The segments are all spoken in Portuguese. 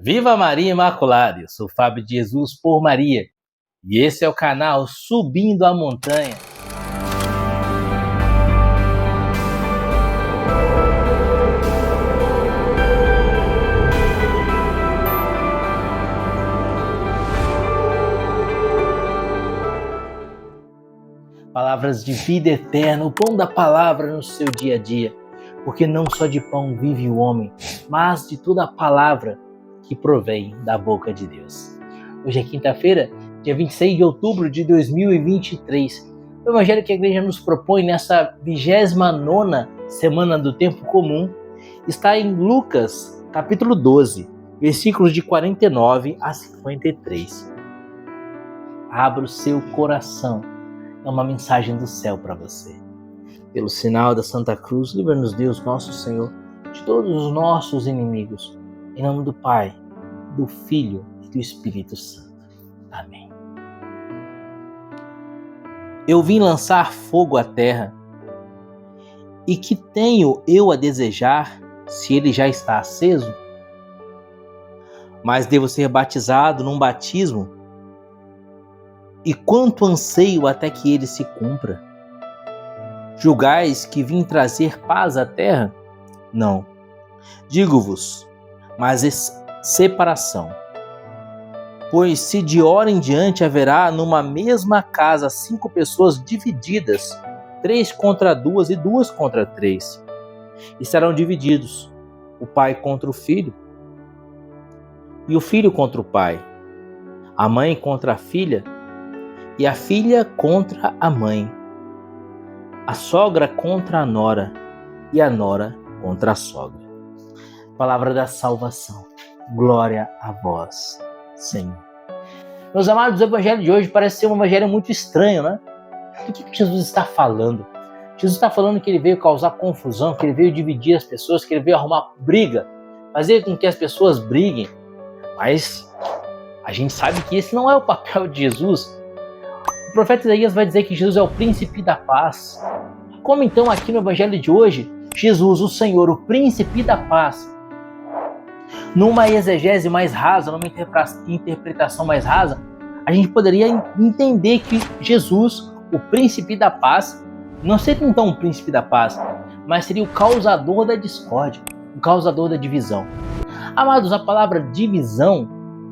Viva Maria Imaculada! Eu sou Fábio de Jesus por Maria e esse é o canal Subindo a Montanha. Palavras de vida eterna, o pão da palavra no seu dia a dia, porque não só de pão vive o homem, mas de toda a palavra que provém da boca de Deus. Hoje é quinta-feira, dia 26 de outubro de 2023. O evangelho que a igreja nos propõe nessa 29ª semana do tempo comum está em Lucas, capítulo 12, versículos de 49 a 53. Abra o seu coração, é uma mensagem do céu para você. Pelo sinal da Santa Cruz, livra-nos Deus, nosso Senhor, de todos os nossos inimigos. Em nome do Pai, do Filho e do Espírito Santo. Amém. Eu vim lançar fogo à terra, e que tenho eu a desejar, se ele já está aceso? Mas devo ser batizado num batismo, e quanto anseio até que ele se cumpra. Julgais que vim trazer paz à terra? Não. Digo-vos, mas separação. Pois se de hora em diante haverá numa mesma casa 5 pessoas divididas, 3 contra 2 e 2 contra 3, e serão divididos, o pai contra o filho, e o filho contra o pai, a mãe contra a filha, e a filha contra a mãe, a sogra contra a nora, e a nora contra a sogra. Palavra da salvação. Glória a vós, Senhor. Meus amados, o evangelho de hoje parece ser um evangelho muito estranho, né? Do que Jesus está falando? Jesus está falando que ele veio causar confusão, que ele veio dividir as pessoas, que ele veio arrumar briga, fazer com que as pessoas briguem. Mas a gente sabe que esse não é o papel de Jesus. O profeta Isaías vai dizer que Jesus é o príncipe da paz. Como então aqui no evangelho de hoje, Jesus, o Senhor, o príncipe da paz, numa exegese mais rasa, numa interpretação mais rasa, a gente poderia entender que Jesus, o príncipe da paz, não seria então o príncipe da paz, mas seria o causador da discórdia, o causador da divisão. Amados, a palavra divisão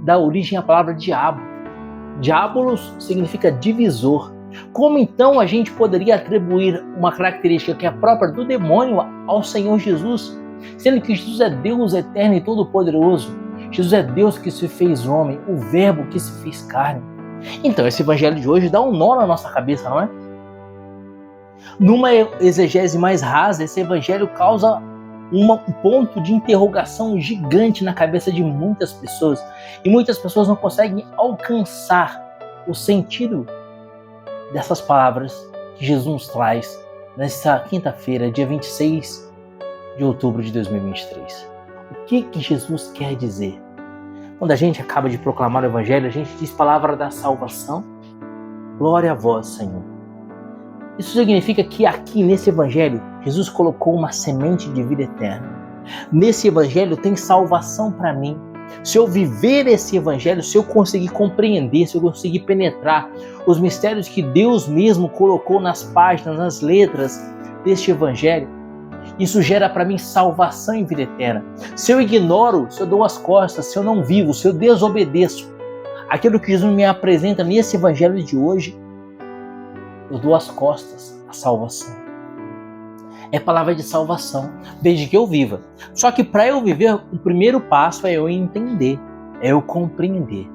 dá origem à palavra diabo. Diabolos significa divisor. Como então a gente poderia atribuir uma característica que é própria do demônio ao Senhor Jesus? Sendo que Jesus é Deus eterno e todo-poderoso. Jesus é Deus que se fez homem, o verbo que se fez carne. Então esse evangelho de hoje dá um nó na nossa cabeça, não é? Numa exegese mais rasa, esse evangelho causa um ponto de interrogação gigante na cabeça de muitas pessoas. E muitas pessoas não conseguem alcançar o sentido dessas palavras que Jesus nos traz nessa quinta-feira, dia 26 de outubro de 2023. O que Jesus quer dizer? Quando a gente acaba de proclamar o evangelho, a gente diz palavra da salvação. Glória a vós, Senhor. Isso significa que aqui nesse evangelho, Jesus colocou uma semente de vida eterna. Nesse evangelho tem salvação para mim. Se eu viver esse evangelho, se eu conseguir compreender, se eu conseguir penetrar os mistérios que Deus mesmo colocou nas páginas, nas letras deste evangelho, isso gera para mim salvação e vida eterna. Se eu ignoro, se eu dou as costas, se eu não vivo, se eu desobedeço aquilo que Jesus me apresenta nesse evangelho de hoje, eu dou as costas à salvação. É palavra de salvação, desde que eu viva. Só que para eu viver, o primeiro passo é eu entender, é eu compreender.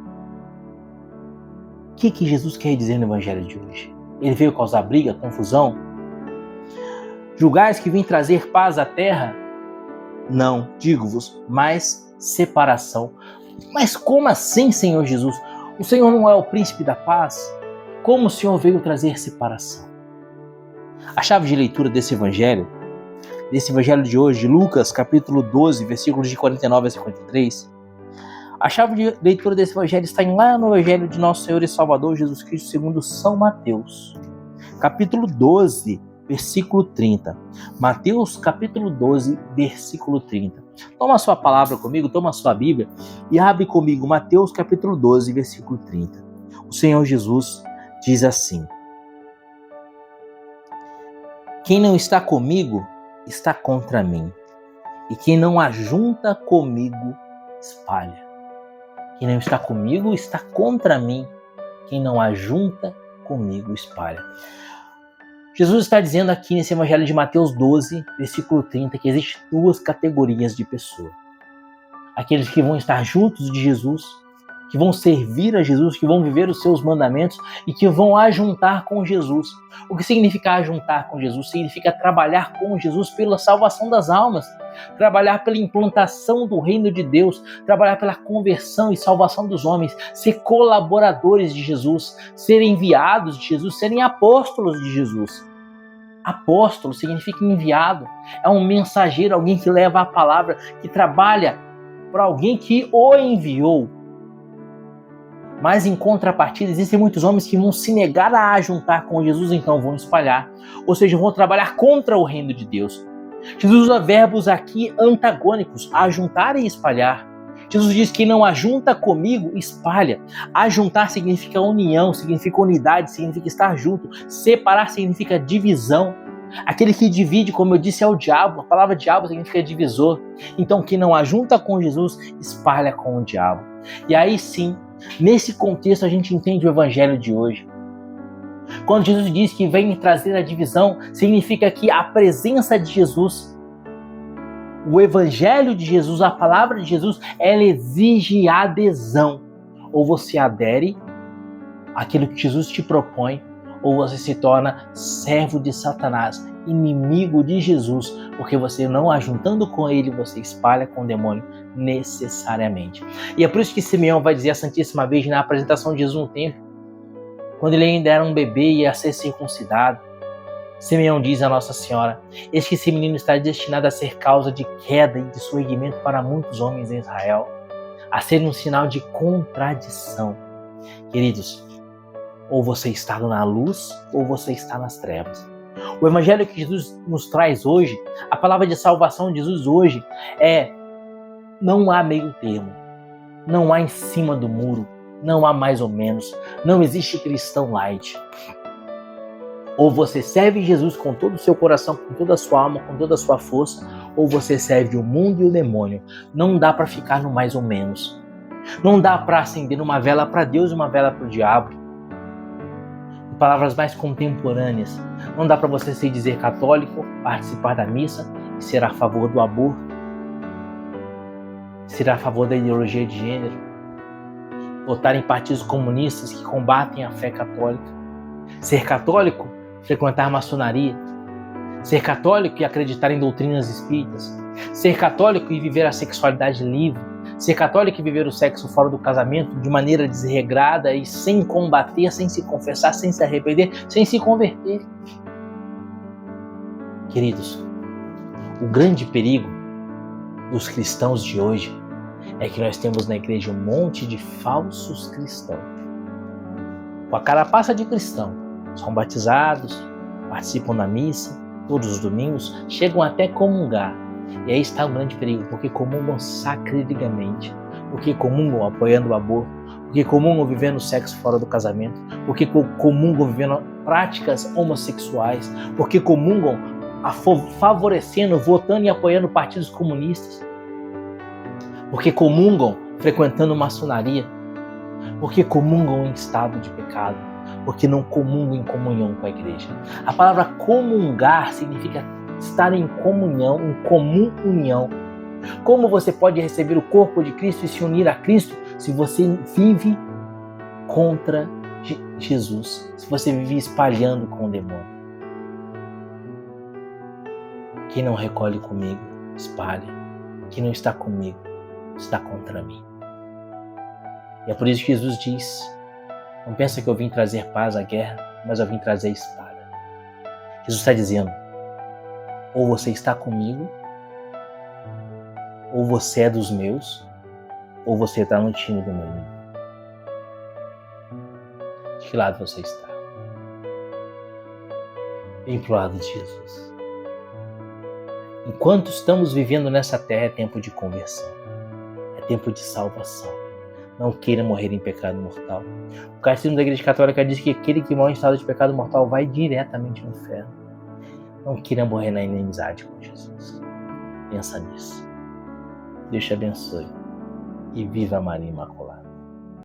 O que Jesus quer dizer no evangelho de hoje? Ele veio causar briga, confusão? Julgais que vim trazer paz à terra? Não, digo-vos, mas separação. Mas como assim, Senhor Jesus? O Senhor não é o príncipe da paz? Como o Senhor veio trazer separação? A chave de leitura desse evangelho de hoje, Lucas, capítulo 12, versículos de 49 a 53, a chave de leitura desse evangelho está lá no evangelho de nosso Senhor e Salvador Jesus Cristo segundo São Mateus, capítulo 12, versículo 30. Mateus, capítulo 12, versículo 30. Toma a sua palavra comigo, toma a sua Bíblia e abre comigo Mateus capítulo 12, versículo 30. O Senhor Jesus diz assim: quem não está comigo, está contra mim. E quem não ajunta comigo, espalha. Quem não está comigo, está contra mim. Quem não ajunta comigo, espalha. Jesus está dizendo aqui nesse Evangelho de Mateus 12, versículo 30, que existem duas categorias de pessoas. Aqueles que vão estar juntos de Jesus, que vão servir a Jesus, que vão viver os seus mandamentos e que vão ajuntar com Jesus. O que significa ajuntar com Jesus? Significa trabalhar com Jesus pela salvação das almas, trabalhar pela implantação do reino de Deus, trabalhar pela conversão e salvação dos homens, ser colaboradores de Jesus, serem enviados de Jesus, serem apóstolos de Jesus. Apóstolo significa enviado, é um mensageiro, alguém que leva a palavra, que trabalha para alguém que o enviou. Mas em contrapartida, existem muitos homens que vão se negar a ajuntar com Jesus, então vão espalhar. Ou seja, vão trabalhar contra o reino de Deus. Jesus usa verbos aqui antagônicos, ajuntar e espalhar. Jesus diz que não ajunta comigo, espalha. Ajuntar significa união, significa unidade, significa estar junto. Separar significa divisão. Aquele que divide, como eu disse, é o diabo. A palavra diabo significa divisor. Então, quem não ajunta com Jesus, espalha com o diabo. E aí sim, nesse contexto a gente entende o evangelho de hoje. Quando Jesus diz que vem trazer a divisão, significa que a presença de Jesus, o evangelho de Jesus, a palavra de Jesus, ela exige adesão. Ou você adere àquilo que Jesus te propõe, ou você se torna servo de Satanás, inimigo de Jesus, porque você não ajuntando com ele, você espalha com o demônio necessariamente. E é por isso que Simeão vai dizer à Santíssima Virgem na apresentação de Jesus no templo, quando ele ainda era um bebê e ia ser circuncidado. Simeão diz a Nossa Senhora: eis que esse menino está destinado a ser causa de queda e de surgimento para muitos homens em Israel, a ser um sinal de contradição. Queridos, ou você está na luz, ou você está nas trevas. O evangelho que Jesus nos traz hoje, a palavra de salvação de Jesus hoje é: não há meio termo, não há em cima do muro, não há mais ou menos, não existe cristão light. Ou você serve Jesus com todo o seu coração, com toda a sua alma, com toda a sua força, ou você serve o mundo e o demônio. Não dá para ficar no mais ou menos. Não dá para acender uma vela para Deus e uma vela para o diabo. Em palavras mais contemporâneas, não dá para você se dizer católico, participar da missa e ser a favor do aborto, ser a favor da ideologia de gênero, votar em partidos comunistas que combatem a fé católica, ser católico, frequentar maçonaria, ser católico e acreditar em doutrinas espíritas, ser católico e viver a sexualidade livre, ser católico e viver o sexo fora do casamento de maneira desregrada e sem combater, sem se confessar, sem se arrepender, sem se converter. Queridos, o grande perigo dos cristãos de hoje é que nós temos na igreja um monte de falsos cristãos, com a carapaça de cristão. São batizados, participam da missa todos os domingos, chegam até comungar. E aí está o grande perigo, porque comungam sacrilegamente, porque comungam apoiando o aborto, porque comungam vivendo sexo fora do casamento, porque comungam vivendo práticas homossexuais, porque comungam favorecendo, votando e apoiando partidos comunistas, porque comungam frequentando maçonaria, porque comungam em estado de pecado, porque não comungam em comunhão com a igreja. A palavra comungar significa estar em comunhão, em comum união. Como você pode receber o corpo de Cristo e se unir a Cristo se você vive contra Jesus, se você vive espalhando com o demônio? Quem não recolhe comigo, espalha. Quem não está comigo, está contra mim. E é por isso que Jesus diz: não pensa que eu vim trazer paz à guerra, mas eu vim trazer espada. Jesus está dizendo: ou você está comigo, ou você é dos meus, ou você está no time do meu inimigo. De que lado você está? Vem pro lado de Jesus. Enquanto estamos vivendo nessa terra, é tempo de conversão, é tempo de salvação. Não queira morrer em pecado mortal. O Catecismo da Igreja Católica diz que aquele que morre em estado de pecado mortal vai diretamente no inferno. Não queira morrer na inimizade com Jesus. Pensa nisso. Deus te abençoe e viva Maria Imaculada.